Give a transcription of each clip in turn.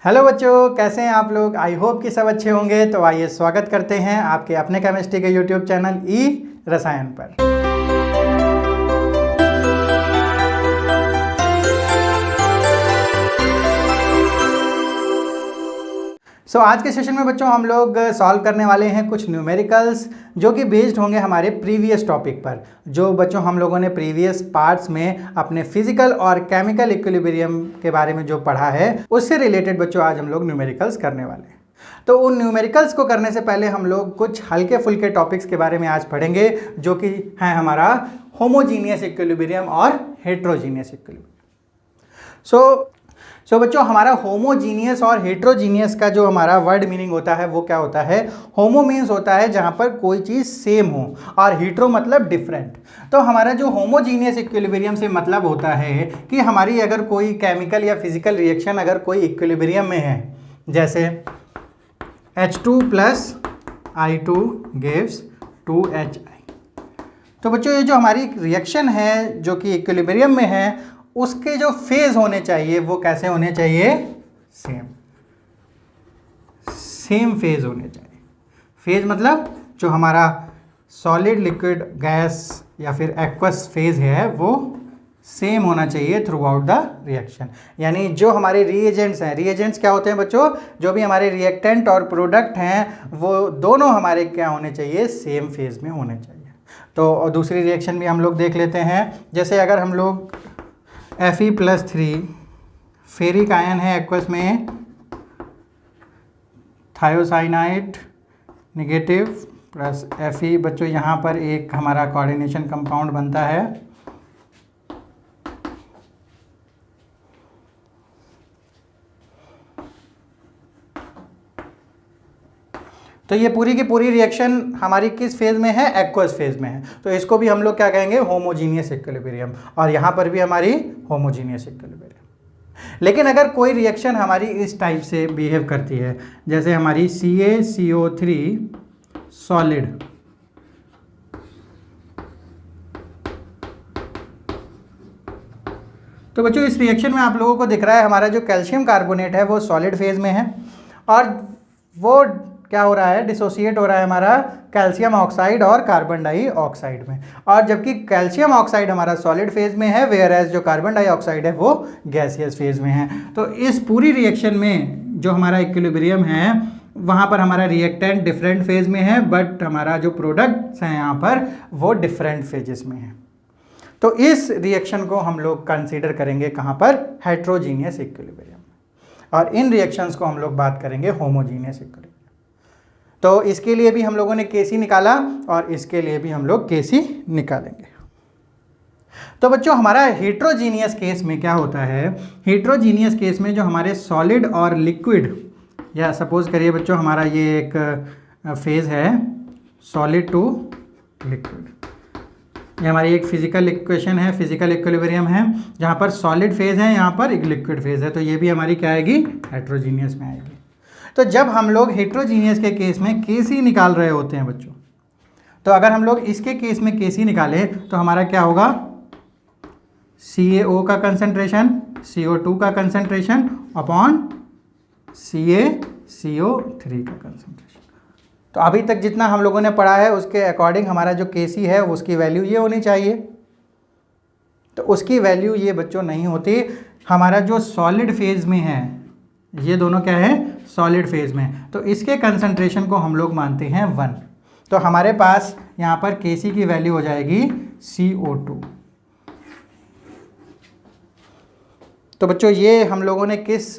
Hello बच्चों, कैसे हैं आप लोग। आई होप कि सब अच्छे होंगे। तो आइए स्वागत करते हैं आपके अपने केमिस्ट्री के यूट्यूब चैनल ई रसायन पर। आज के सेशन में बच्चों हम लोग सॉल्व करने वाले हैं कुछ न्यूमेरिकल्स जो कि बेस्ड होंगे हमारे प्रीवियस टॉपिक पर। जो बच्चों हम लोगों ने प्रीवियस पार्ट्स में अपने फिजिकल और केमिकल इक्विलिब्रियम के बारे में जो पढ़ा है उससे रिलेटेड बच्चों आज हम लोग न्यूमेरिकल्स करने वाले हैं। तो उन न्यूमेरिकल्स को करने से पहले हम लोग कुछ हल्के फुल्के टॉपिक्स के बारे में आज पढ़ेंगे जो कि है हमारा होमोजीनियस इक्विलिब्रियम और हेट्रोजीनियस इक्विलिब्रियम। सो बच्चों हमारा होमोजीनियस और हेट्रोजीनियस का जो हमारा वर्ड मीनिंग होता है वो क्या होता है। होमो मीन्स होता है जहाँ पर कोई चीज़ सेम हो और हेट्रो मतलब डिफरेंट। तो हमारा जो होमोजीनियस इक्विलिब्रियम से मतलब होता है कि हमारी अगर कोई केमिकल या फिजिकल रिएक्शन अगर कोई इक्विलिब्रियम में है, जैसे H2 plus I2 gives 2HI। तो बच्चों ये जो हमारी रिएक्शन है जो कि इक्विलिब्रियम में है उसके जो फेज होने चाहिए वो कैसे होने चाहिए, सेम फेज होने चाहिए। फेज मतलब जो हमारा सॉलिड लिक्विड गैस या फिर एक्वस फेज है वो सेम होना चाहिए थ्रू आउट द रिएक्शन। यानी जो हमारे रिएजेंट्स हैं, रिएजेंट्स क्या होते हैं बच्चों, जो भी हमारे रिएक्टेंट और प्रोडक्ट हैं वो दोनों हमारे क्या होने चाहिए, सेम फेज में होने चाहिए। तो दूसरी रिएक्शन भी हम लोग देख लेते हैं। जैसे अगर हम लोग Fe+3 फेरिक आयन है एक्वस में, थायोसाइनाइड नेगेटिव प्लस Fe बच्चों यहाँ पर एक हमारा कोऑर्डिनेशन कंपाउंड बनता है। तो ये पूरी की पूरी रिएक्शन हमारी किस फेज में है, एक्वस फेज में है। तो इसको भी हम लोग क्या कहेंगे, होमोजीनियस इक्विलिब्रियम। और यहाँ पर भी हमारी होमोजीनियस इक्विलिब्रियम। लेकिन अगर कोई रिएक्शन हमारी इस टाइप से बिहेव करती है, जैसे हमारी CaCO3 सॉलिड, तो बच्चों इस रिएक्शन में आप लोगों को दिख रहा है हमारा जो कैल्शियम कार्बोनेट है वो सॉलिड फेज में है और वो क्या हो रहा है, डिसोसिएट हो रहा है हमारा कैल्शियम ऑक्साइड और कार्बन डाइऑक्साइड में। और जबकि कैल्शियम ऑक्साइड हमारा सॉलिड फेज में है, वेयर एज जो कार्बन डाइऑक्साइड है वो गैसियस फेज में है। तो इस पूरी रिएक्शन में जो हमारा इक्विलिब्रियम है वहाँ पर हमारा रिएक्टेंट डिफरेंट फेज में है, बट हमारा जो प्रोडक्ट्स हैं यहाँ पर वो डिफरेंट फेजेस में है। तो इस रिएक्शन को हम लोग कंसीडर करेंगे कहाँ पर, हेट्रोजीनियस इक्विलिब्रियम। और इन रिएक्शंस को हम लोग बात करेंगे होमोजीनियस इक्विलिब्रियम। तो इसके लिए भी हम लोगों ने Kc निकाला और इसके लिए भी हम लोग Kc निकालेंगे। तो बच्चों हमारा हेट्रोजीनियस केस में क्या होता है, हेट्रोजीनियस केस में जो हमारे सॉलिड और लिक्विड, या सपोज करिए बच्चों हमारा ये एक फेज है सॉलिड टू लिक्विड, ये हमारी एक फिजिकल इक्वेशन है, फिजिकल इक्विलिब्रियम है जहाँ पर सॉलिड फेज है, यहाँ पर एक लिक्विड फेज है। तो ये भी हमारी क्या आएगी, हेट्रोजीनियस में आएगी। तो जब हम लोग हेट्रोजीनियस के केस में Kc निकाल रहे होते हैं बच्चों, तो अगर हम लोग इसके केस में Kc निकालें तो हमारा क्या होगा, CaO का कंसंट्रेशन, CO2 का कंसंट्रेशन अपॉन CaCO3 का कंसंट्रेशन। तो अभी तक जितना हम लोगों ने पढ़ा है उसके अकॉर्डिंग हमारा जो Kc है उसकी वैल्यू ये होनी चाहिए। तो उसकी वैल्यू ये बच्चों नहीं होती। हमारा जो सॉलिड फेज में है, ये दोनों क्या है, सॉलिड फेज में, तो इसके कंसंट्रेशन को हम लोग मानते हैं 1। तो हमारे पास यहाँ पर Kc की वैल्यू हो जाएगी CO2। तो बच्चों ये हम लोगों ने किस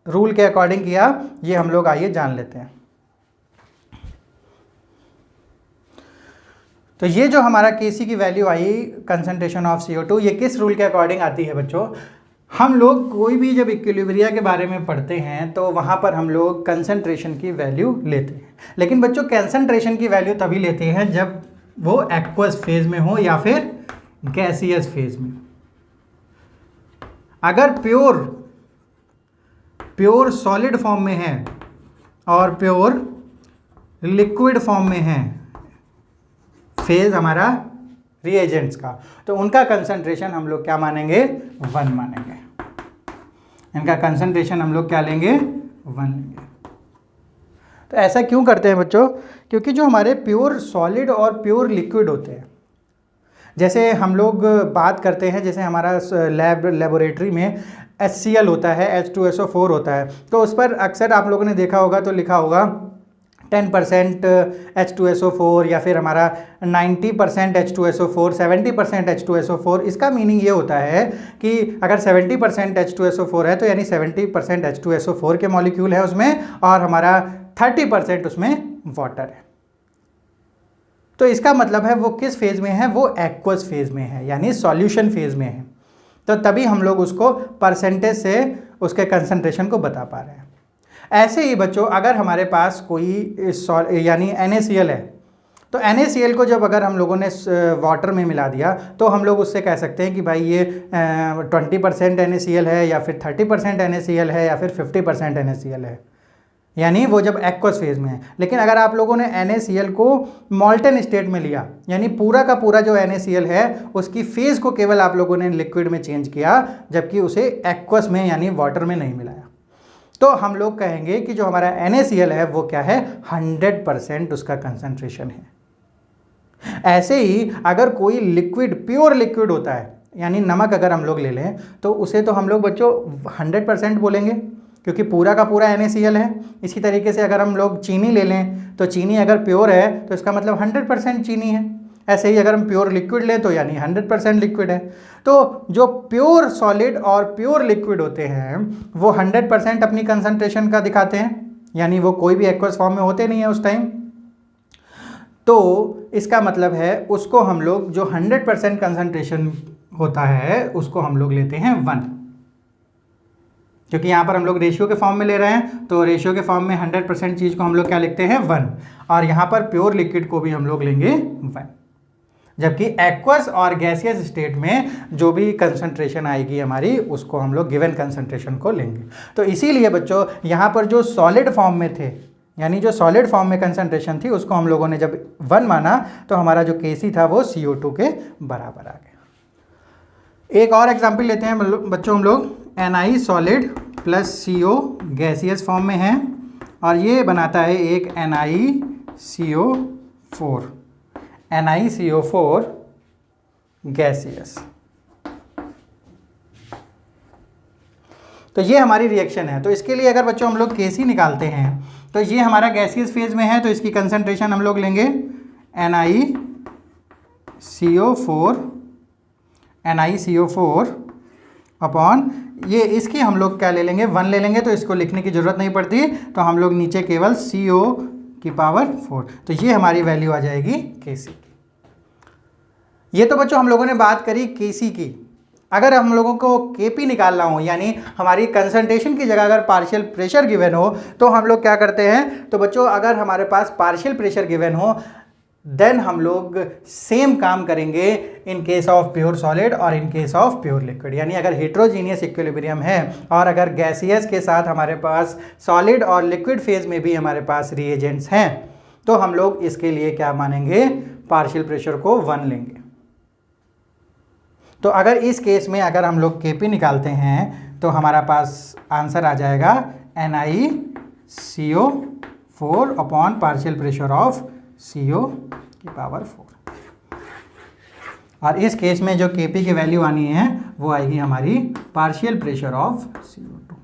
रूल के अकॉर्डिंग किया, ये हम लोग आइए जान लेते हैं। तो ये जो हमारा Kc की value I, concentration of CO2, ये किस रूल के अकॉर्डिंग आती है बच्चों। हम लोग कोई भी जब इक्विलिब्रिया के बारे में पढ़ते हैं तो वहाँ पर हम लोग कंसंट्रेशन की वैल्यू लेते हैं। लेकिन बच्चों कंसंट्रेशन की वैल्यू तभी लेते हैं जब वो एक्वस फेज में हो या फिर गैसियस फेज में। अगर प्योर सॉलिड फॉर्म में है और प्योर लिक्विड फॉर्म में है फेज हमारा रिएजेंट्स का, तो उनका कंसंट्रेशन हम लोग क्या मानेंगे, 1 मानेंगे। इनका कंसंट्रेशन हम लोग क्या लेंगे, 1 लेंगे। तो ऐसा क्यों करते हैं बच्चों, क्योंकि जो हमारे प्योर सॉलिड और प्योर लिक्विड होते हैं, जैसे हम लोग बात करते हैं, जैसे हमारा लेबोरेटरी में HCl होता है, H2SO4 होता है, तो उस पर अक्सर आप लोगों ने देखा होगा तो लिखा होगा 10% H2SO4 या फिर हमारा 90% H2SO4, 70% H2SO4। इसका मीनिंग ये होता है कि अगर 70% H2SO4 है तो यानी 70% H2SO4 के मॉलिक्यूल है उसमें, और हमारा 30% उसमें वाटर है। तो इसका मतलब है वो किस फेज में है, वो एक्वस फेज में है, यानी सॉल्यूशन फेज में है। तो तभी हम लोग उसको परसेंटेज से उसके कंसंट्रेशन को बता पा रहे हैं। ऐसे ही बच्चों, अगर हमारे पास कोई यानी NaCl है, तो NaCl को जब अगर हम लोगों ने वाटर में मिला दिया तो हम लोग उससे कह सकते हैं कि भाई ये 20% NaCl है, या फिर 30% NaCl है, या फिर 50% NaCl है, यानी वो जब एक्वस फेज में है। लेकिन अगर आप लोगों ने NaCl को मॉल्टन स्टेट में लिया, यानी पूरा का पूरा जो NaCl है उसकी फेज को केवल आप लोगों ने लिक्विड में चेंज किया, जबकि उसे एक्वस में यानी वाटर में नहीं मिलाया, तो हम लोग कहेंगे कि जो हमारा NaCl है वो क्या है, 100% उसका कंसंट्रेशन है। ऐसे ही अगर कोई लिक्विड, प्योर लिक्विड होता है, यानी नमक अगर हम लोग ले लें, तो उसे तो हम लोग बच्चों 100% बोलेंगे, क्योंकि पूरा का पूरा NaCl है। इसी तरीके से अगर हम लोग चीनी ले लें, तो चीनी अगर प्योर है तो इसका मतलब 100% चीनी है। ऐसे ही अगर हम प्योर लिक्विड लें तो यानी 100% लिक्विड है। तो जो प्योर सॉलिड और प्योर लिक्विड होते हैं वो 100% अपनी कंसंट्रेशन का दिखाते हैं, यानी वो कोई भी एक्वस फॉर्म में होते नहीं है उस टाइम। तो इसका मतलब है उसको हम लोग जो 100% कंसंट्रेशन होता है उसको हम लोग लेते हैं 1, क्योंकि यहाँ पर हम लोग रेशियो के फॉर्म में ले रहे हैं, तो रेशियो के फॉर्म में 100% चीज़ को हम लोग क्या लिखते हैं, 1, और यहाँ पर प्योर लिक्विड को भी हम लोग लेंगे 1। जबकि एक्वस और गैसियस स्टेट में जो भी कंसंट्रेशन आएगी हमारी, उसको हम लोग गिवन कंसंट्रेशन को लेंगे। तो इसीलिए बच्चों यहाँ पर जो सॉलिड फॉर्म में थे, यानी जो सॉलिड फॉर्म में कंसंट्रेशन थी, उसको हम लोगों ने जब 1 माना तो हमारा जो Kc था वो CO2 के बराबर आ गया। एक और एग्जाम्पल लेते हैं बच्चों हम लोग, Na solid plus CO gaseous form में है, और ये बनाता है एक NiCO4 गैसियस। तो ये हमारी रिएक्शन है। तो इसके लिए अगर बच्चों हम लोग Kc निकालते हैं, तो ये हमारा गैसियस फेज में है, तो इसकी कंसंट्रेशन हम लोग लेंगे NiCO4 अपॉन ये, इसकी हम लोग क्या ले लेंगे, 1 ले लेंगे, तो इसको लिखने की ज़रूरत नहीं पड़ती, तो हम लोग नीचे केवल CO की पावर 4, तो ये हमारी वैल्यू आ जाएगी Kc की। ये तो बच्चों हम लोगों ने बात करी Kc की। अगर हम लोगों को Kp निकालना हो, यानी हमारी कंसंट्रेशन की जगह अगर पार्शियल प्रेशर गिवन हो, तो हम लोग क्या करते हैं, तो बच्चों अगर हमारे पास पार्शियल प्रेशर गिवन हो, देन हम लोग सेम काम करेंगे in case of pure solid और in case of pure liquid. यानी अगर हेट्रोजीनियस इक्विलिब्रियम है और अगर गैसियस के साथ हमारे पास सॉलिड और लिक्विड फेज में भी हमारे पास रिएजेंट्स हैं, तो हम लोग इसके लिए क्या मानेंगे, पार्शियल प्रेशर को 1 लेंगे। तो अगर इस केस में अगर हम लोग Kp निकालते हैं तो हमारा पास आंसर आ जाएगा NiCO4 upon partial pressure of CO की पावर 4। और इस केस में जो Kp की वैल्यू आनी है वो आएगी हमारी पार्शियल प्रेशर ऑफ CO2।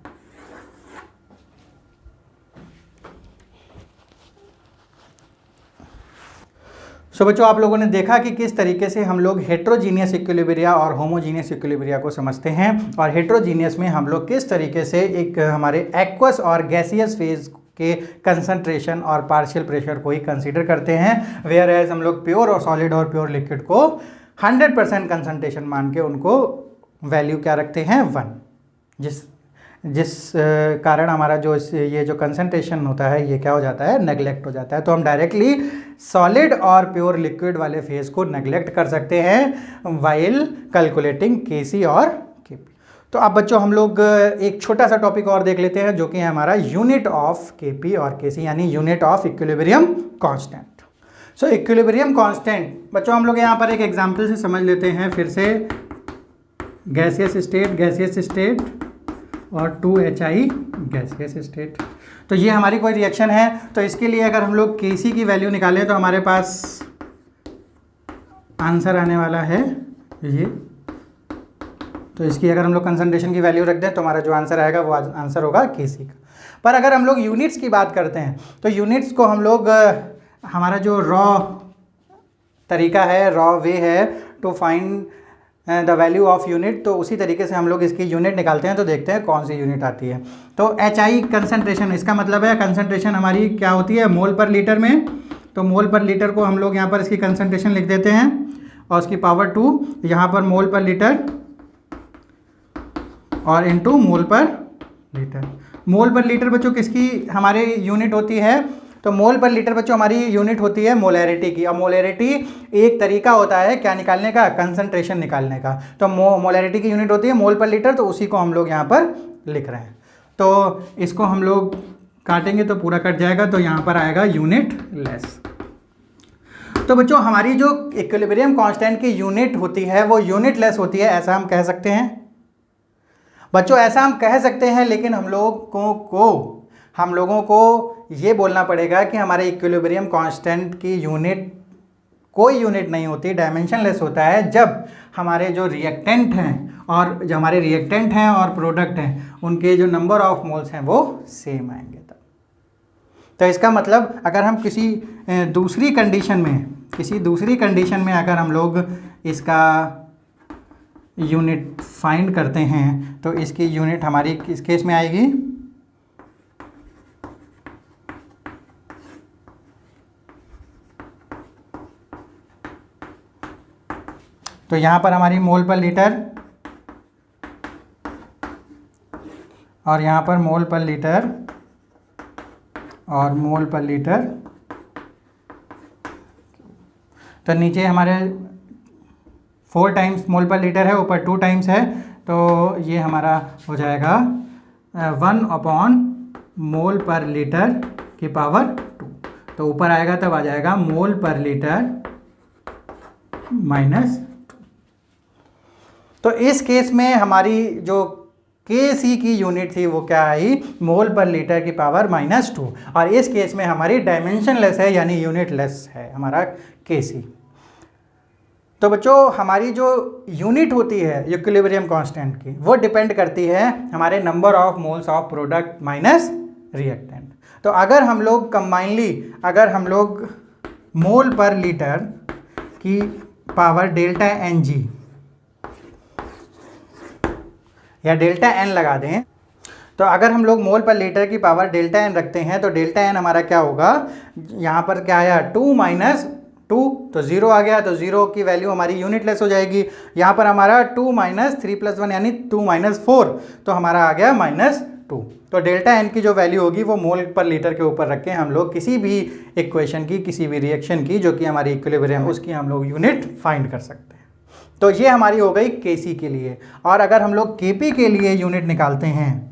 सो बच्चों आप लोगों ने देखा कि किस तरीके से हम लोग हेट्रोजीनियस इक्विलिब्रिया और होमोजीनियस इक्विलिब्रिया को समझते हैं, और हेट्रोजीनियस में हम लोग किस तरीके से एक हमारे एक्वस और गैसियस फेज के कंसंट्रेशन और पार्शियल प्रेशर को ही कंसीडर करते हैं, वेयर एज हम लोग प्योर और सॉलिड और प्योर लिक्विड को 100% कंसंट्रेशन मान के उनको वैल्यू क्या रखते हैं, 1, जिस कारण हमारा जो ये जो कंसंट्रेशन होता है ये क्या हो जाता है, नेग्लेक्ट हो जाता है। तो हम डायरेक्टली सॉलिड और प्योर लिक्विड वाले फेज को नेग्लेक्ट कर सकते हैं वाइल कैलकुलेटिंग Kc और Kp। तो अब बच्चों हम लोग एक छोटा सा टॉपिक और देख लेते हैं, जो कि है हमारा यूनिट ऑफ Kp और Kc, यानी unit of equilibrium constant. So equilibrium constant बच्चों हम लोग यहाँ पर एक एग्जांपल से समझ लेते हैं फिर से। गैसियस स्टेट और 2HI गैसियस स्टेट। तो ये हमारी कोई रिएक्शन है, तो इसके लिए अगर हम लोग Kc की वैल्यू निकालें तो हमारे पास आंसर आने वाला है ये। तो इसकी अगर हम लोग कंसंट्रेशन की वैल्यू रख दें तो हमारा जो आंसर आएगा वो आंसर होगा Kc का। पर अगर हम लोग यूनिट्स की बात करते हैं तो यूनिट्स को हम लोग हमारा जो रॉ तरीका है, रॉ वे है to find the value of unit, तो उसी तरीके से हम लोग इसकी यूनिट निकालते हैं। तो देखते हैं कौन सी यूनिट आती है। तो HI कंसंट्रेशन, इसका मतलब है कंसंट्रेशन हमारी क्या होती है मोल पर लीटर में। तो मोल पर लीटर को हम लोग यहाँ पर इसकी कंसंट्रेशन लिख देते हैं और उसकी पावर 2 यहाँ पर मोल पर लीटर और इनटू मोल पर लीटर। मोल पर लीटर बच्चों किसकी हमारी यूनिट होती है? तो मोल पर लीटर बच्चों हमारी यूनिट होती है मोलैरिटी की। और मोलैरिटी एक तरीका होता है क्या निकालने का? कंसंट्रेशन निकालने का। तो मोलैरिटी की यूनिट होती है मोल पर लीटर, तो उसी को हम लोग यहाँ पर लिख रहे हैं। तो इसको हम लोग काटेंगे तो पूरा कट जाएगा, तो यहाँ पर आएगा यूनिट लेस। तो बच्चों हमारी जो इक्विलिब्रियम कांस्टेंट की यूनिट होती है वो यूनिट लेस होती है, ऐसा हम कह सकते हैं बच्चों, ऐसा हम कह सकते हैं। लेकिन हम लोगों को ये बोलना पड़ेगा कि हमारे इक्विलिब्रियम कांस्टेंट की यूनिट कोई यूनिट नहीं होती, डायमेंशन लेस होता है जब हमारे जो रिएक्टेंट हैं और प्रोडक्ट हैं उनके जो नंबर ऑफ मोल्स हैं वो सेम आएंगे तब। तो इसका मतलब अगर हम किसी दूसरी कंडीशन में अगर हम लोग इसका यूनिट फाइंड करते हैं तो इसकी यूनिट हमारी किस केस में आएगी? तो यहाँ पर हमारी मोल पर लीटर और यहाँ पर मोल पर लीटर और मोल पर लीटर। तो नीचे हमारे 4 टाइम्स मोल पर लीटर है, ऊपर 2 टाइम्स है, तो ये हमारा हो जाएगा 1/मोल पर लीटर की पावर 2। तो ऊपर आएगा तब आ जाएगा मोल पर लीटर -2। तो इस केस में हमारी जो Kc की यूनिट थी वो क्या आई? मोल पर लीटर की पावर -2। और इस केस में हमारी डायमेंशन लेस है यानी यूनिट लेस है हमारा Kc। तो बच्चों हमारी जो यूनिट होती है इक्विलिब्रियम कांस्टेंट की वो डिपेंड करती है हमारे number of moles of product minus reactant. तो अगर हम लोग कंबाइनली मोल पर लीटर की पावर डेल्टा Ng या डेल्टा N लगा दें, तो अगर हम लोग मोल पर लीटर की पावर डेल्टा N रखते हैं तो डेल्टा N हमारा क्या होगा? यहाँ पर क्या आया? 2 - 2, तो 0 आ गया, तो 0 की वैल्यू हमारी यूनिट लेस हो जाएगी। यहाँ पर हमारा 2 - 3 + 1 यानी 2 - 4, तो हमारा आ गया -2। तो डेल्टा N की जो वैल्यू होगी वो मोल पर लीटर के ऊपर रख के हम लोग किसी भी इक्वेशन की, किसी भी रिएक्शन की जो कि हमारी इक्विलिब्रियम उसकी हम लोग यूनिट फाइंड कर सकते हैं। तो ये हमारी हो गई Kc के लिए। और अगर हम लोग Kp के लिए यूनिट निकालते हैं,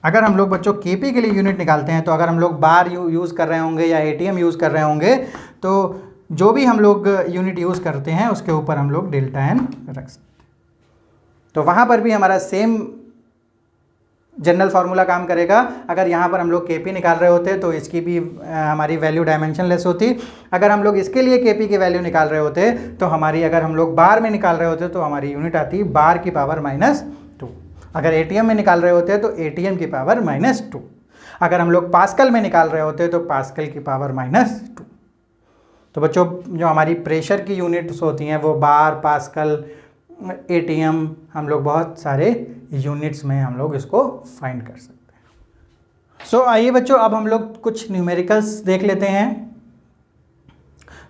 अगर हम लोग बच्चों Kp के लिए यूनिट निकालते हैं, तो अगर हम लोग बार यूज़ कर रहे होंगे या ATM यूज़ कर रहे होंगे, तो जो भी हम लोग यूनिट यूज़ करते हैं उसके ऊपर हम लोग डेल्टा N रख सकते हैं। तो वहाँ पर भी हमारा सेम जनरल फार्मूला काम करेगा। अगर यहाँ पर हम लोग Kp निकाल रहे होते तो इसकी भी हमारी वैल्यू डायमेंशन लेस होती। अगर हम लोग इसके लिए Kp की वैल्यू निकाल रहे होते तो हमारी, अगर हम लोग बार में निकाल रहे होते तो हमारी यूनिट आती बार की पावर -2। अगर ATM में निकाल रहे होते तो ATM की पावर -2। अगर हम लोग पास्कल में निकाल रहे होते तो पास्कल की पावर -2। तो बच्चों जो हमारी प्रेशर की यूनिट्स होती हैं वो बार, पास्कल, ATM, हम लोग बहुत सारे यूनिट्स में हम लोग इसको फाइंड कर सकते हैं। सो आइए बच्चों अब हम लोग कुछ न्यूमेरिकल्स देख लेते हैं।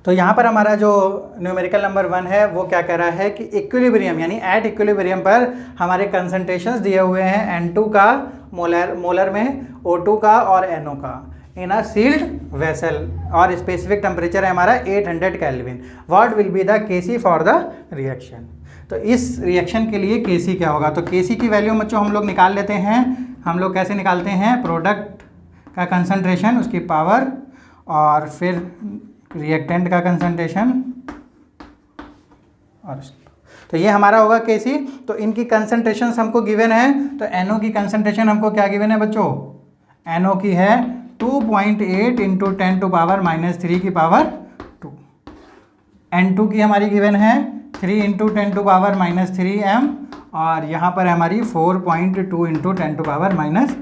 तो यहाँ पर हमारा जो न्यूमेरिकल नंबर 1 है वो क्या कह रहा है कि इक्विलिब्रियम यानी एट इक्विलिब्रियम पर हमारे कंसंट्रेशंस दिए हुए हैं N2 का मोलर में, O2 का और NO का इन अ सील्ड वेसल, और स्पेसिफिक टेम्परेचर है हमारा 800 kelvin. What will be the Kc for the reaction? तो इस रिएक्शन के लिए Kc क्या होगा? तो Kc की वैल्यू बच्चों हम लोग निकाल लेते हैं। हम लोग कैसे निकालते हैं? प्रोडक्ट का कंसंट्रेशन, उसकी पावर, और फिर रिएक्टेंट का कंसंट्रेशन, और तो ये हमारा होगा Kc। तो इनकी कंसंट्रेशन हमको गिवन है, तो NO की कंसंट्रेशन हमको क्या गिवन है बच्चों? NO की है 2.8 इंटू 10 टू पावर -3 की पावर 2। N2 की हमारी गिवन है 3 इंटू 10 टू पावर -3 m, और यहाँ पर हमारी 4.2 इंटू 10 टू पावर -3।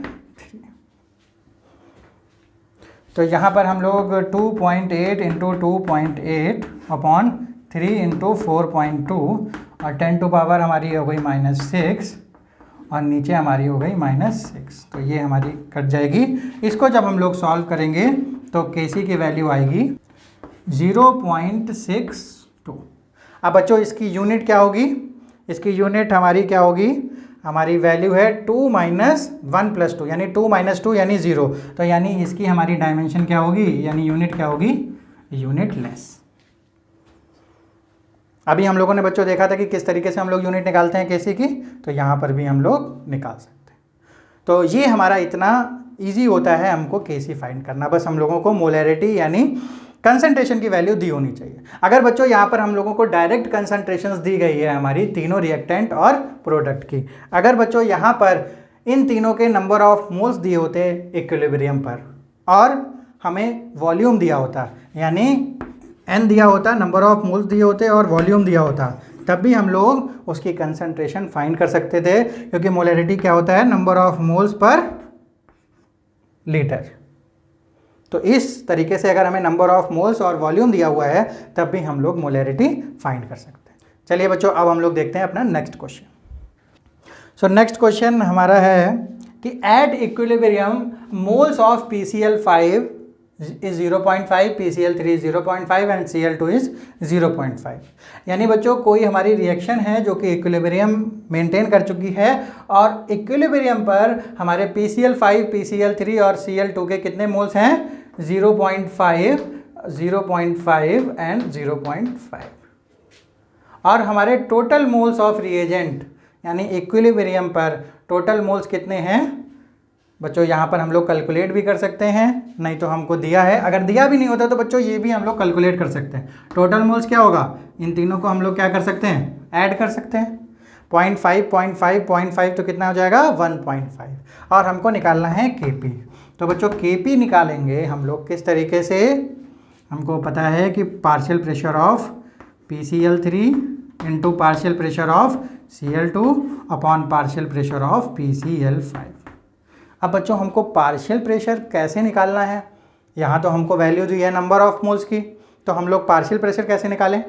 तो यहाँ पर हम लोग 2.8 इंटू 2.8 अपॉन 3 इंटू 4.2 और 10 टू पावर हमारी हो गई -6 और नीचे हमारी हो गई -6। तो ये हमारी कट जाएगी। इसको जब हम लोग सॉल्व करेंगे तो Kc की वैल्यू आएगी 0.62। अब बच्चों इसकी यूनिट क्या होगी? इसकी यूनिट हमारी क्या होगी? हमारी वैल्यू है 2 - 1 + 2 यानी 2 - 2 यानी 0। तो यानी इसकी हमारी डायमेंशन क्या होगी, यानी यूनिट क्या होगी? Unit less. अभी हम लोगों ने बच्चों देखा था कि किस तरीके से हम लोग यूनिट निकालते हैं Kc की, तो यहाँ पर भी हम लोग निकाल सकते हैं। तो ये हमारा इतना ईजी होता है हमको Kc फाइंड करना। बस हम लोगों को मोलैरिटी यानी कंसंट्रेशन की वैल्यू दी होनी चाहिए। अगर बच्चों यहाँ पर हम लोगों को डायरेक्ट कंसंट्रेशंस दी गई है हमारी तीनों रिएक्टेंट और प्रोडक्ट की, अगर बच्चों यहाँ पर इन तीनों के नंबर ऑफ मोल्स दिए होते इक्विलिब्रियम पर और हमें वॉल्यूम दिया होता, यानी n दिया होता, नंबर ऑफ मोल्स दिए होते और वॉल्यूम दिया होता, तब भी हम लोग उसकी कंसंट्रेशन फाइंड कर सकते थे, क्योंकि मोलैरिटी क्या होता है? Number of moles per litre. तो इस तरीके से अगर हमें नंबर ऑफ मोल्स और वॉल्यूम दिया हुआ है तब भी हम लोग मोलैरिटी फाइंड कर सकते हैं। चलिए बच्चों, अब हम लोग देखते हैं अपना next question. So next question हमारा है कि at equilibrium moles of PCl5 is 0.5, PCl3 is 0.5 and Cl2 is 0.5। यानी बच्चों कोई हमारी रिएक्शन है जो कि इक्विलिब्रियम मेंटेन कर चुकी है और इक्विलिब्रियम पर हमारे PCl5, PCl3 और Cl2 के कितने मोल्स हैं? 0.5, 0.5 एंड 0.5। और हमारे टोटल मोल्स ऑफ रिएजेंट यानी इक्विलिब्रियम पर टोटल मोल्स कितने हैं बच्चों? यहाँ पर हम लोग कैलकुलेट भी कर सकते हैं, नहीं तो हमको दिया है। अगर दिया भी नहीं होता तो बच्चों ये भी हम लोग कैलकुलेट कर सकते हैं। टोटल मोल्स क्या होगा? इन तीनों को हम लोग क्या कर सकते हैं? ऐड कर सकते हैं। 0.5, 0.5, 0.5 तो कितना हो जाएगा? 1.5। और हमको निकालना है Kp। तो बच्चों Kp निकालेंगे हम लोग किस तरीके से? हमको पता है कि partial pressure of PCl3 into partial pressure of Cl2 upon partial pressure of PCl5। अब बच्चों हमको पार्शियल प्रेशर कैसे निकालना है? यहाँ तो हमको वैल्यू दी है नंबर ऑफ मोल्स की, तो हम लोग पार्शियल प्रेशर कैसे निकालें?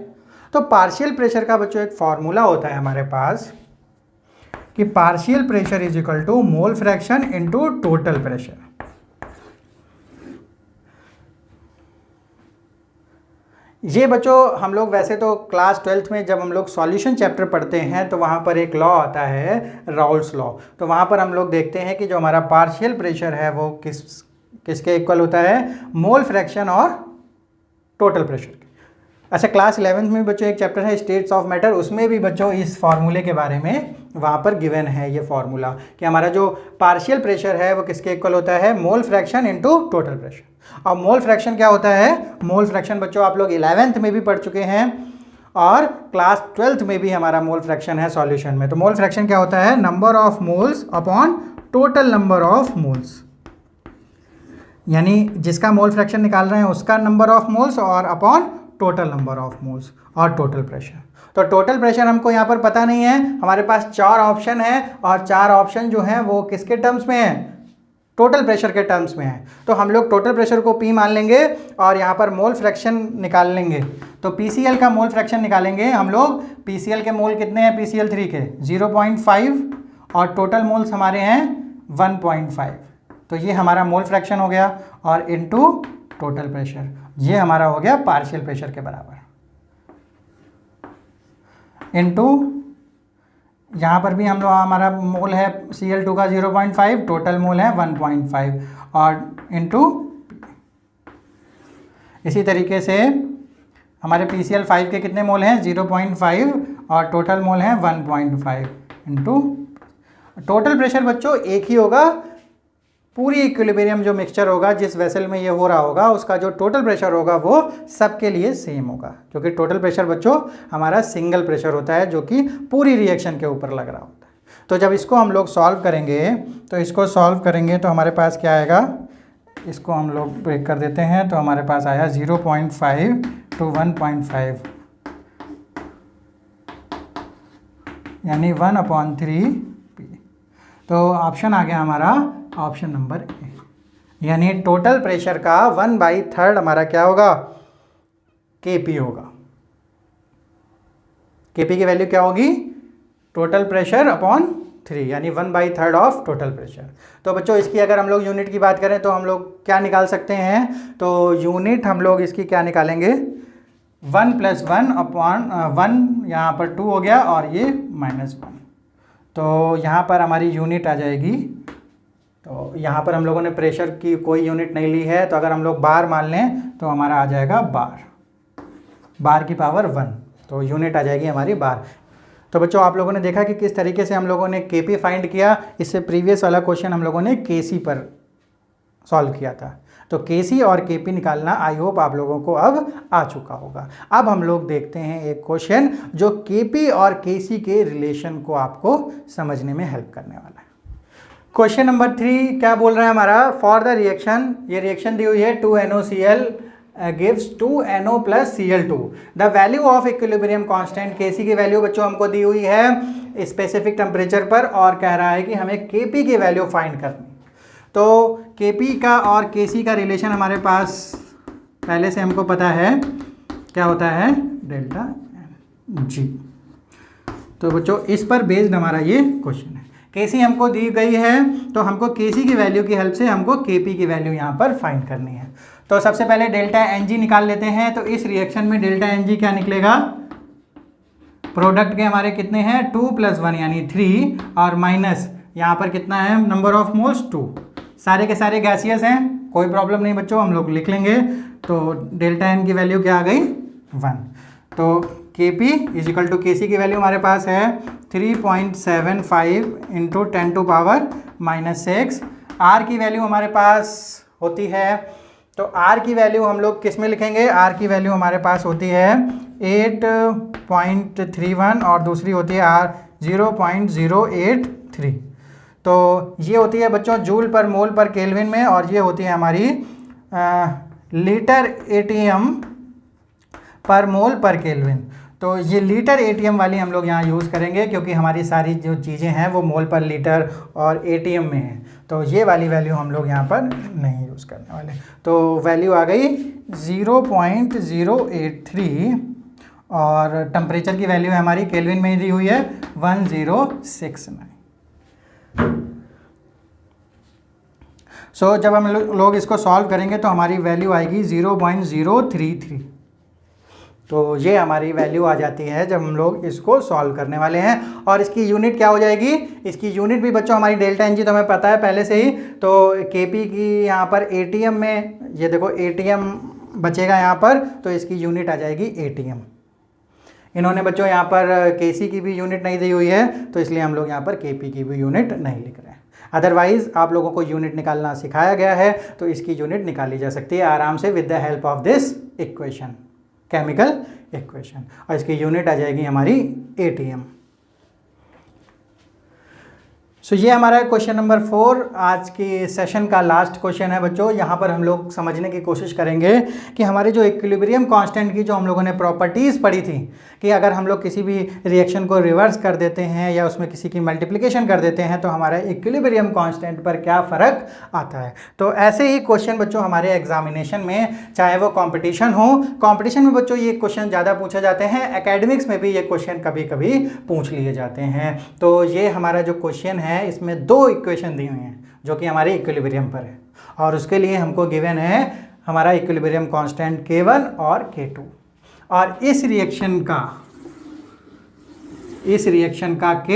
तो पार्शियल प्रेशर का बच्चों एक फॉर्मूला होता है हमारे पास कि partial pressure is equal to mole fraction into total pressure. ये बच्चों हम लोग वैसे तो क्लास 12th में जब हम लोग सॉल्यूशन चैप्टर पढ़ते हैं तो वहाँ पर एक लॉ आता है, राउल्स लॉ। तो वहाँ पर हम लोग देखते हैं कि जो हमारा पार्शियल प्रेशर है वो किसके इक्वल होता है? मोल फ्रैक्शन और टोटल प्रेशर के। अच्छा, क्लास 11th में बच्चों एक चैप्टर है स्टेट्स ऑफ मैटर, उसमें भी बच्चों इस फार्मूले के बारे में वहाँ पर गिवन है ये फार्मूला कि हमारा जो पार्शियल प्रेशर है वो किसके इक्वल होता है? मोल फ्रैक्शन इनटू टोटल प्रेशर। और मोल फ्रैक्शन क्या होता है? मोल फ्रैक्शन बच्चों आप लोग 11th में भी पढ़ चुके हैं और क्लास 12th में भी हमारा मोल फ्रैक्शन है सॉल्यूशन में। तो मोल फ्रैक्शन क्या होता है? Number of moles upon total number of moles, यानी जिसका मोल फ्रैक्शन निकाल रहे हैं उसका नंबर ऑफ मोल्स और upon total number of moles और टोटल प्रेशर। तो टोटल प्रेशर हमको यहाँ पर पता नहीं है, हमारे पास 4 ऑप्शन है और 4 ऑप्शन जो हैं वो किसके टर्म्स में है? टोटल प्रेशर के टर्म्स में है। तो हम लोग टोटल प्रेशर को P मान लेंगे और यहाँ पर मोल फ्रैक्शन निकाल लेंगे। तो PCl का मोल फ्रैक्शन निकालेंगे हम लोग। PCl के मोल कितने हैं? PCl3 के 0.5 और टोटल मोल्स हमारे हैं 1.5। तो ये हमारा मोल फ्रैक्शन हो गया और इनटू टोटल प्रेशर, ये हमारा हो गया पार्शियल प्रेशर के बराबर, इनटू यहाँ पर भी हम लोग हमारा मोल है Cl2 का 0.5, टोटल मोल है 1.5 और इनटू इसी तरीके से हमारे PCl5 के कितने मोल हैं? 0.5 और टोटल मोल है 1.5 इनटू टोटल प्रेशर बच्चों एक ही होगा पूरी इक्विलिब्रियम जो मिक्सचर होगा जिस वेसल में ये हो रहा होगा उसका जो टोटल प्रेशर होगा वो सबके लिए सेम होगा, क्योंकि टोटल प्रेशर बच्चों हमारा सिंगल प्रेशर होता है जो कि पूरी रिएक्शन के ऊपर लग रहा होता है। तो जब इसको हम लोग सॉल्व करेंगे तो हमारे पास क्या आएगा, इसको हम लोग ब्रेक कर देते हैं तो हमारे पास आया 0.5 to 1.5 यानी 1/3 P। तो ऑप्शन आ गया हमारा ऑप्शन नंबर ए, यानी टोटल प्रेशर का 1/3 हमारा क्या होगा, Kp होगा। Kp की वैल्यू क्या होगी, टोटल प्रेशर अपॉन 3 यानी 1/3 ऑफ टोटल प्रेशर। तो बच्चों इसकी अगर हम लोग यूनिट की बात करें तो हम लोग क्या निकाल सकते हैं, तो यूनिट हम लोग इसकी क्या निकालेंगे, 1 + 1 अपॉन 1 यहाँ पर 2 हो गया और ये -1, तो यहाँ पर हमारी यूनिट आ जाएगी। तो यहाँ पर हम लोगों ने प्रेशर की कोई यूनिट नहीं ली है, तो अगर हम लोग बार मान लें तो हमारा आ जाएगा बार की पावर 1, तो यूनिट आ जाएगी हमारी बार। तो बच्चों आप लोगों ने देखा कि किस तरीके से हम लोगों ने Kp फाइंड किया। इससे प्रीवियस वाला क्वेश्चन हम लोगों ने Kc पर सॉल्व किया था। तो Kc और Kp निकालना आई होप आप लोगों को अब आ चुका होगा। अब हम लोग देखते हैं एक क्वेश्चन जो Kp और Kc के रिलेशन को आपको समझने में हेल्प करने वाला है। क्वेश्चन नंबर 3 क्या बोल रहा है हमारा, फॉर द रिएक्शन, ये रिएक्शन दी हुई है 2NOCl gives 2NO + Cl2, the value of equilibrium constant. Kc की वैल्यू बच्चों हमको दी हुई है स्पेसिफिक टेम्परेचर पर और कह रहा है कि हमें Kp की वैल्यू फाइंड करनी। तो Kp का और Kc का रिलेशन हमारे पास पहले से हमको पता है क्या होता है, ΔG। तो बच्चों इस पर बेस्ड हमारा ये क्वेश्चन है। Kc हमको दी गई है तो हमको Kc की वैल्यू की हेल्प से हमको Kp की वैल्यू यहाँ पर फाइंड करनी है। तो सबसे पहले ΔNG निकाल लेते हैं। तो इस रिएक्शन में ΔNG क्या निकलेगा, प्रोडक्ट के हमारे कितने हैं 2 + 1 यानी 3 और माइनस यहाँ पर कितना है नंबर ऑफ मोल्स 2, सारे के सारे गैसियस हैं, कोई प्रॉब्लम नहीं बच्चों, हम लोग लिख लेंगे। तो ΔN की वैल्यू क्या आ गई 1। तो Kp = Kc की वैल्यू हमारे पास है 3.75 × 10⁻⁻⁶। R की वैल्यू हमारे पास होती है, तो R की वैल्यू हम लोग किस में लिखेंगे, R की वैल्यू हमारे पास होती है 8.31 और दूसरी होती है R 0.083। तो ये होती है बच्चों जूल पर मोल पर केल्विन में, और ये होती है हमारी लीटर ATM पर मोल पर केल्विन। तो ये लीटर ATM वाली हम लोग यहाँ यूज़ करेंगे क्योंकि हमारी सारी जो चीज़ें हैं वो मोल पर लीटर और ATM में हैं, तो ये वाली वैल्यू हम लोग यहाँ पर नहीं यूज़ करने वाले। तो वैल्यू आ गई 0.083 और टेम्परेचर की वैल्यू है हमारी केल्विन में दी हुई है 1069। सो जब हम लोग इसको सॉल्व करेंगे तो हमारी वैल्यू आएगी 0.033। तो ये हमारी वैल्यू आ जाती है जब हम लोग इसको सॉल्व करने वाले हैं। और इसकी यूनिट क्या हो जाएगी, इसकी यूनिट भी बच्चों हमारी ΔNG तो हमें पता है पहले से ही। तो Kp की यहाँ पर ATM में, ये देखो ATM बचेगा यहाँ पर, तो इसकी यूनिट आ जाएगी ATM। इन्होंने बच्चों यहाँ पर Kc की भी यूनिट नहीं दी हुई है, तो इसलिए हम लोग यहाँ पर Kp की भी यूनिट नहीं लिख रहे हैं। अदरवाइज आप लोगों को यूनिट निकालना सिखाया गया है, तो इसकी यूनिट निकाली जा सकती है आराम से with the help of this equation, chemical equation, और इसकी यूनिट आ जाएगी हमारी ATM। सो ये हमारा क्वेश्चन नंबर 4 आज के सेशन का लास्ट क्वेश्चन है बच्चों। यहाँ पर हम लोग समझने की कोशिश करेंगे कि हमारे जो इक्विलिब्रियम कांस्टेंट की जो हम लोगों ने प्रॉपर्टीज़ पढ़ी थी कि अगर हम लोग किसी भी रिएक्शन को रिवर्स कर देते हैं या उसमें किसी की मल्टीप्लिकेशन कर देते हैं तो हमारा इक्विलिब्रियम कांस्टेंट पर क्या फ़र्क आता है। तो ऐसे ही क्वेश्चन बच्चों हमारे एग्जामिनेशन में, चाहे वो कॉम्पिटिशन हो, कॉम्पिटिशन में बच्चों ये क्वेश्चन ज़्यादा पूछे जाते हैं, एकेडमिक्स में भी ये क्वेश्चन कभी कभी पूछ लिए जाते हैं। तो ये हमारा जो क्वेश्चन है इसमें 2 इक्वेशन दी हुई हैं जो कि हमारे इक्विलिब्रियम पर है, और उसके लिए हमको गिवन है हमारा इक्विलिब्रियम कांस्टेंट K1 और K2। और इस रिएक्शन का K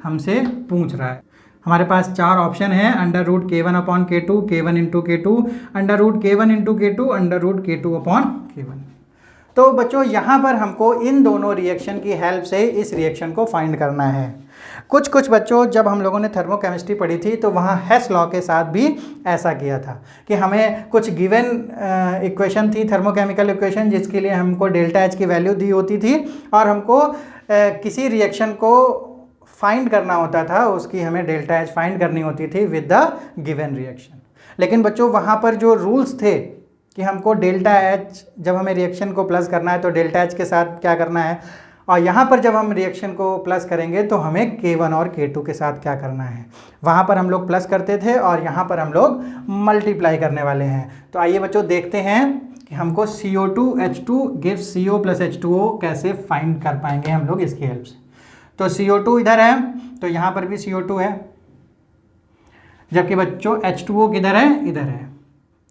हमसे पूछ रहा है। हमारे पास 4 ऑप्शन है, √K1/K2, K1 × K2, √K1 × K2, √K2/K1। तो बच्चों यहाँ पर हमको इन दोनों रिएक्शन की हेल्प से इस रिएक्शन को फाइंड करना है। कुछ कुछ बच्चों जब हम लोगों ने थर्मोकेमिस्ट्री पढ़ी थी तो वहाँ हेस लॉ के साथ भी ऐसा किया था कि हमें कुछ गिवन इक्वेशन थी, थर्मोकेमिकल इक्वेशन, जिसके लिए हमको डेल्टा एच की वैल्यू दी होती थी और हमको किसी रिएक्शन को फाइंड करना होता था, उसकी हमें डेल्टा एच फाइंड करनी होती थी विद द गिवन रिएक्शन। लेकिन बच्चों वहाँ पर जो रूल्स थे कि हमको डेल्टा एच, जब हमें रिएक्शन को प्लस करना है तो डेल्टा एच के साथ क्या करना है, और यहाँ पर जब हम रिएक्शन को प्लस करेंगे तो हमें K1 और K2 के साथ क्या करना है। वहाँ पर हम लोग प्लस करते थे और यहाँ पर हम लोग मल्टीप्लाई करने वाले हैं। तो आइए बच्चों देखते हैं कि हमको CO2H2 gives CO plus H2O कैसे फाइंड कर पाएंगे हम लोग इसकी हेल्प से। तो CO2 इधर है तो यहाँ पर भी CO2 है, जबकि बच्चों H2O किधर है, इधर है।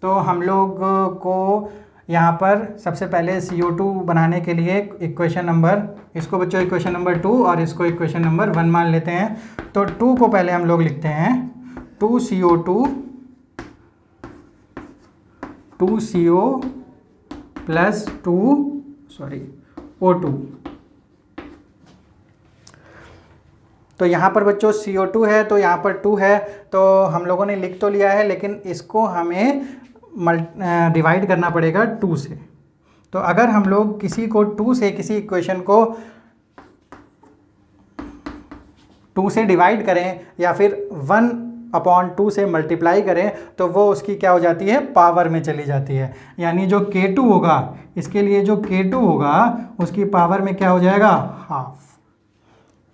तो हम लोग को यहाँ पर सबसे पहले CO2 बनाने के लिए इक्वेशन नंबर, इसको बच्चों इक्वेशन नंबर 2 और इसको इक्वेशन नंबर 1 मान लेते हैं। तो 2 को पहले हम लोग लिखते हैं 2CO प्लस O2। तो यहाँ पर बच्चों CO2 है तो यहाँ पर 2 है, तो हम लोगों ने लिख तो लिया है, लेकिन इसको हमें डिवाइड करना पड़ेगा 2 से। तो अगर हम लोग किसी को 2 से, किसी इक्वेशन को 2 से डिवाइड करें या फिर 1/2 से मल्टीप्लाई करें तो वो उसकी क्या हो जाती है, पावर में चली जाती है। यानी जो K2 होगा, इसके लिए जो K2 होगा उसकी पावर में क्या हो जाएगा, हाफ।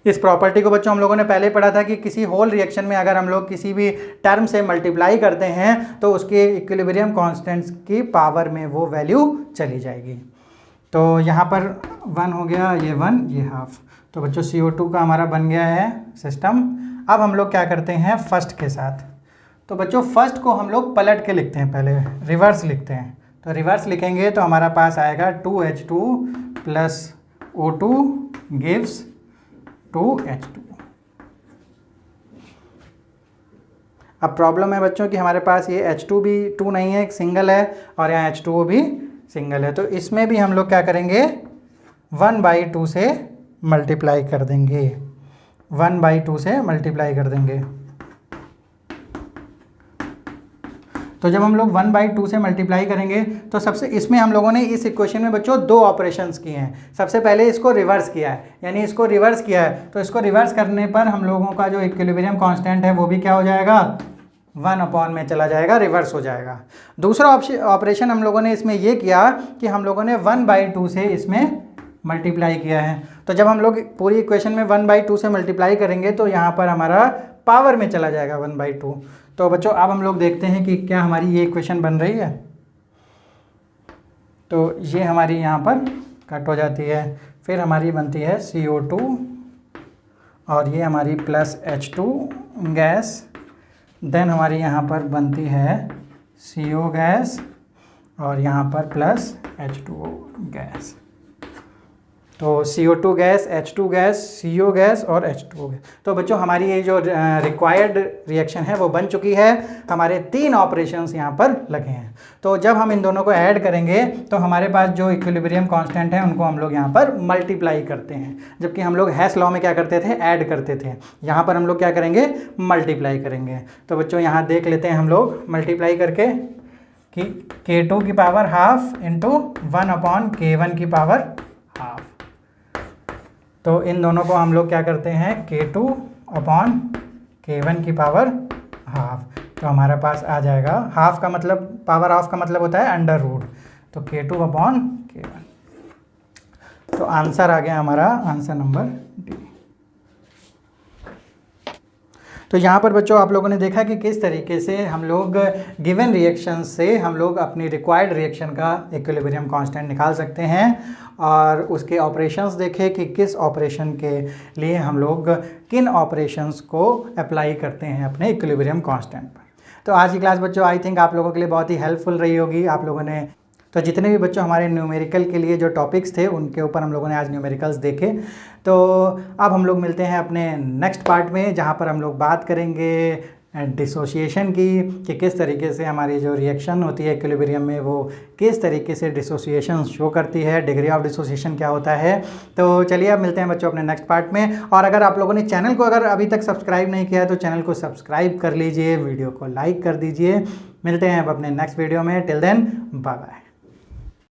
इस प्रॉपर्टी को बच्चों हम लोगों ने पहले पढ़ा था कि किसी होल रिएक्शन में अगर हम लोग किसी भी टर्म से मल्टीप्लाई करते हैं तो उसके इक्विलिब्रियम कांस्टेंट्स की पावर में वो वैल्यू चली जाएगी। तो यहाँ पर 1 हो गया, ये 1, ये हाफ। तो बच्चों CO2 का हमारा बन गया है सिस्टम। अब हम लोग क्या करते हैं फर्स्ट के साथ। तो बच्चों फर्स्ट को हम लोग पलट के लिखते हैं, पहले रिवर्स लिखते हैं। तो रिवर्स लिखेंगे तो हमारा पास आएगा 2H2 plus O2 gives 2H2। अब प्रॉब्लम है बच्चों कि हमारे पास ये H2 भी 2 नहीं है, एक सिंगल है, और यहाँ H2O भी सिंगल है। तो इसमें भी हम लोग क्या करेंगे, 1/2 से मल्टीप्लाई कर देंगे, 1/2 से मल्टीप्लाई कर देंगे। तो जब हम लोग 1/2 से मल्टीप्लाई करेंगे तो सबसे इसमें हम लोगों ने इस इक्वेशन में बच्चों 2 ऑपरेशंस किए हैं। सबसे पहले इसको रिवर्स किया है, यानी इसको रिवर्स किया है। तो इसको रिवर्स करने पर हम लोगों का जो इक्विलिब्रियम कांस्टेंट है वो भी क्या हो जाएगा, 1 में चला जाएगा, रिवर्स हो जाएगा। दूसरा ऑपरेशन हम लोगों ने इसमें ये किया कि हम लोगों ने 1/2 से इसमें मल्टीप्लाई किया है। तो जब हम लोग पूरी इक्वेशन में 1/2 से मल्टीप्लाई करेंगे तो यहाँ पर हमारा पावर में चला जाएगा 1/2। तो बच्चों अब हम लोग देखते हैं कि क्या हमारी ये इक्वेशन बन रही है। तो ये हमारी यहाँ पर कट हो जाती है, फिर हमारी बनती है CO2 और ये हमारी प्लस H2 गैस, देन हमारी यहाँ पर बनती है CO गैस और यहाँ पर प्लस H2O गैस। तो CO2 gas, H2 gas, CO gas और H2O गैस। तो बच्चों हमारी ये जो रिक्वायर्ड रिएक्शन है वो बन चुकी है। हमारे 3 ऑपरेशंस यहाँ पर लगे हैं। तो जब हम इन दोनों को ऐड करेंगे तो हमारे पास जो इक्विलिब्रियम कांस्टेंट है उनको हम लोग यहाँ पर मल्टीप्लाई करते हैं, जबकि हम लोग हेस लॉ में क्या करते थे, ऐड करते थे। यहाँ पर हम लोग क्या करेंगे, मल्टीप्लाई करेंगे। तो बच्चों यहाँ देख लेते हैं हम लोग मल्टीप्लाई करके कि K2 की पावर हाफ इंटू 1/K1 की पावर हाफ। तो इन दोनों को हम लोग क्या करते हैं, K2/K1 की पावर हाफ। तो हमारे पास आ जाएगा, हाफ का मतलब, पावर हाफ का मतलब होता है अंडर रूट। तो K2/K1। तो आंसर आ गया हमारा, आंसर नंबर डी। तो यहाँ पर बच्चों आप लोगों ने देखा कि किस तरीके से हम लोग गिवन रिएक्शन से हम लोग अपनी रिक्वायर्ड रिएक्शन का इक्विलिब्रियम कांस्टेंट निकाल सकते हैं, और उसके ऑपरेशंस देखे कि किस ऑपरेशन के लिए हम लोग किन ऑपरेशंस को अप्लाई करते हैं अपने इक्विलिब्रियम कांस्टेंट पर। तो आज की क्लास बच्चों आई थिंक आप लोगों के लिए बहुत ही हेल्पफुल रही होगी। आप लोगों ने, तो जितने भी बच्चों हमारे न्यूमेरिकल के लिए जो टॉपिक्स थे उनके ऊपर हम लोगों ने आज न्यूमेरिकल्स देखे। तो अब हम लोग मिलते हैं अपने नेक्स्ट पार्ट में, जहाँ पर हम लोग बात करेंगे डिसोसिएशन की कि किस तरीके से हमारी जो रिएक्शन होती है इक्विलिब्रियम में वो किस तरीके से डिसोसिएशन शो करती है, डिग्री ऑफ डिसोसिएशन क्या होता है। तो चलिए अब मिलते हैं बच्चों अपने नेक्स्ट पार्ट में। और अगर आप लोगों ने चैनल को अगर अभी तक सब्सक्राइब नहीं किया है तो चैनल को सब्सक्राइब कर लीजिए, वीडियो को लाइक कर दीजिए। मिलते हैं अब अपने नेक्स्ट वीडियो में। Till then bye bye.